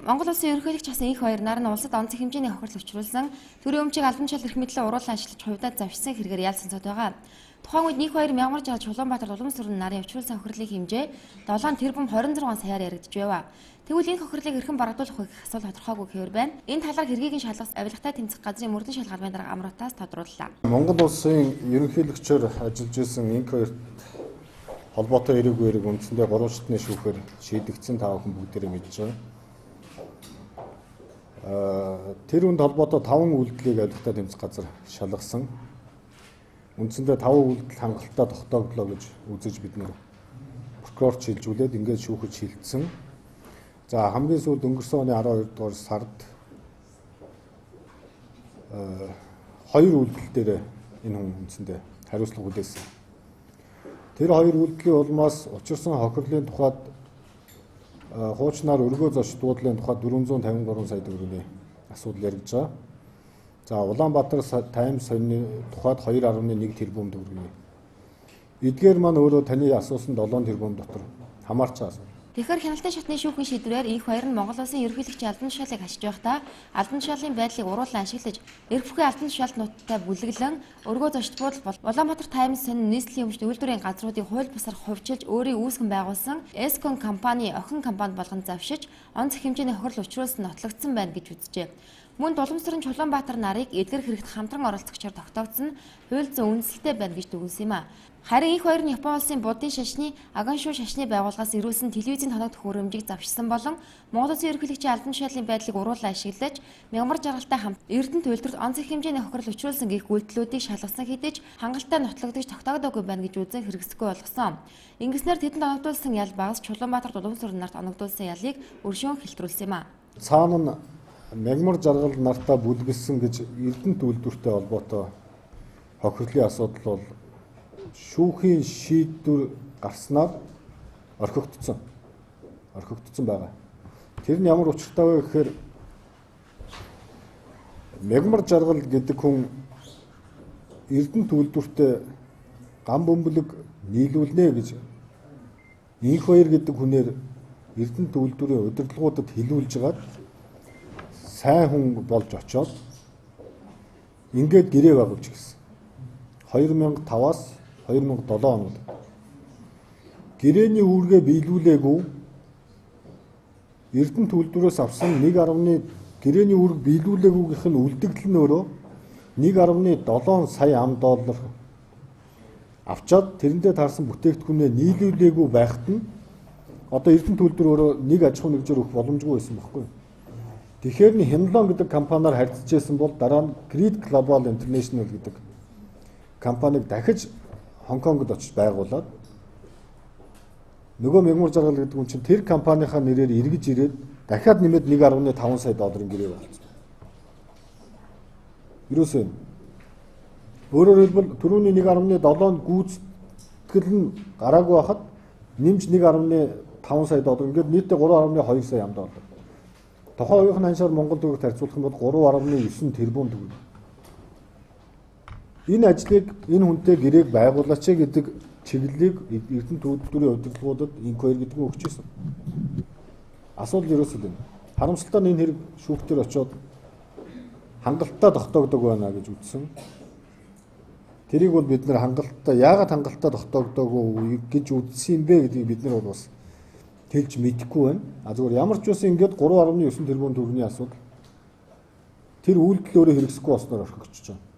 Монгол улсын ерөнхийлөгч асан их хоёр нар нь улсад онцгой хэмжээний хохирол учруулсан төрийн өмчийг албан тушаал эрх мэдлээ уруулан ажиллаж хувьдаа завшсан хэрэгээр ялсан цод байгаа. Тухайн үед нэг хоёр мягмар жааж Улаанбаатар Улаамсүрэн нарын учруулсан хохирлын хэмжээ 7 тэрбум 26 саяар яригдж байв. Тэгвэл энэ хохирлыг эрхэн барагдуулах вэ гэх асуулт тодорхойгүй хэвээр байна. Энэ талаар хэргийг нь шалгах авилгатай тэмцэх газрын мөрдөн шалгаалмын дарга Амрутаас тодрууллаа. Монгол улсын ерөнхийлөгчөөр ажиллаж исэн инк хоёрт холбоотой эрэг үндсэндээ 3 шатны шүүхээр шийдэгдсэн та бүхэн бүгдээрээ мэдж байгаа. Тэр үнд холбоотой 5 үйлдэлийг авилгатай тэмцэх газар шалгасан. Үндсэндээ 5 үйлдэл хангалттай тогтооглоо гэж үзэж бид нэр прокурорт шилжүүлээд ингээд шүүхэд шилжсэн. За хамгийн сүүлд өнгөрсөн оны 12 дугаар сард 2 үйлдэл дээр энэ хүн үндсэндээ хариуцлага хүлээсэн. Тэр 2 үйлдэлийн улмаас учирсан хохирлын тухайд хуучнаар өргөө зочд буудлын тухайд 453 сая төгрөгийн асуудал яригдж байгаа. За Улаанбаатар Таймс сонины тухайд 2.1 тэрбум төгрөгийн. Эдгээр маань өөрөө таны асуусан 7 тэрбум дотор хамаарч байгаа. Тэгэхээр хяналтын шатны шүүхийн шийдвэрээр инх хоёр нь Монгол улсын ерөнхийлөгчийн албан тушаалыг хашиж байхдаа албан тушаалын байдлыг уруулан ашиглаж эрх бүхий албан тушаалт нутагтай бүлэглэн өргөө зочд буудал Улаанбаатар Таймс сонин нийслэлийн өмчт үйлдвэрийн газруудыг хууль бусаар хувьчилж өөрийн үүсгэн байгуулсан Эскон компани охин компанид болгон завшиж онц хэмжээний хохирол учруулсан нотлогдсон байна гэж үзжээ. Мөн Улаамсүрэн Улаанбаатар нарыг эдгэр хэрэгт хамтран оролцогчоор тогтоогдсон хууль зүйн үндэслэлтэй байна гэж дүгнсэн юм а. Харин их хоёр нь Япон улсын будын шашны Агансуу шашны байгууллагаас ирүүлсэн телевизийн тоног төхөөрөмжийг завшсан болон Монгол улсын ерөнхийлөгчийн албан тушаалын байдлыг уруулан ашиглаж мягмар жаргалтай хамт Эрдэнэт үйлдвэрт онцгой хэмжээний хохирол учруулсан гэх үйлдэлүүдийг шалгасан хэдий ч хангалттай нотлогдож тогтоогдоогүй байна гэж үзэн хэрэгсэхгүй болгосон. Ингэснээр тэдэнд оногдуулсан ял багас Улаанбаатар Улаамсүрэн нарт оногдуулсан ялыг өршөөн хэлтрүүлсэн юм а. Цаана нь мягмар жаргал нартаа бүлгэлсэн гэж Эрдэнэт үйлдвэртэй холбоотой хохирлын асуудал бол шүүхийн шийдвэр гарснаар орхигдсон байгаа. Тэр нь ямар учиртай вэ гэхээр мягмар жаргал гэдэг хүн Эрдэнэт үйлдвэртэй ган бөмбөлөг нийлүүлнэ гэж инх хоёр гэдэг хүнээр Эрдэнэт үйлдвэрийн удирдлагуудад хэлүүлж байгаад сайн хүн болж очоод ингээд гэрээ байгуулж гисэн. 2005-аас 2007 онд гэрээний үүргээ биелүүлээгүй Эрдэнэт үйлдвэрээс авсан гэрээний үүрэг биелүүлээгүйгийнх нь үлдэгдэл нь өөрөө 1.7 сая $. Авчаад тэрэндээ таарсан бүтээгдэхүүнээ нийлүүлээгүй байхад нь одоо Эрдэнэт үйлдвэр өөрөө нэг аж ахуй нэгжээр өгөх боломжгүй байсан байхгүй. Тэгэхээр Хямлон гэдэг компаниар харьцаж байсан бол дараа нь Creed Global International гэдэг компаниг дахиж Хонконгод очиж байгуулад нөгөө мягмар жаргал гэдэг хүн чинь тэр компанийнхаа нэрээр эргэж ирээд дахиад нэмээд $1.5 сая гэрээ болсон. Юусэн өөрөөр хэлбэл түрүүний 1.7 гүйцэтгэл нь гараагүй байхад нэмж $1.5 сая ингээд нийтдээ $3.2 сая $. Тухайн үеийн ханшаар Монгол төгрөгт харьцуулах юм бол 3.9 тэрбум төгрөг. Энэ ажлыг энэ хүнтэй гэрээг байгуулаач гэдэг чиглэлийг Эрдэнэт үйлдвэрийн удирдлагуудад инк хоёр гэдэг нь өгч ирсэн. Асуудал ерөөсөө энэ. Харамсалтай нь энэ хэрэг шүүхтэр очоод хангалттай тогтоогдог байна гэж үзсэн. Тэрийг бол бид нэр яагаад хангалттай тогтоогдоогүй гэж үзсэн юм бэ гэдгийг бид нар бол бас хэлж мэдэхгүй байна. Зүгээр ямар ч үсэн ингээд 3.9 тэрбум төгрөгийн асуудал тэр үйлдэл өөрөө хэрэгсэхгүй болсноор орхигдчихж байгаа.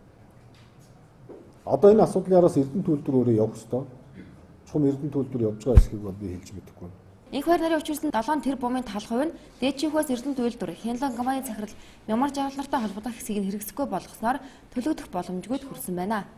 Одоо энэ асуудлын араас Эрдэнэт үйлдвэр өөрөө явах ёстой. Чухам Эрдэнэт үйлдвэр явж байгаа эсхийг бол би хэлж мэдэхгүй байна. Инх хоёр нарын учирсан 7 тэрбумын тал хувь нь дээдчийнхөөс Эрдэнэт үйлдвэр Хянлон компани захирал мягмар жаргал нартай холбогдох хэсгийг хэрэгсэхгүй болгосноор төлөгдөх боломжгүйд хүрсэн байна.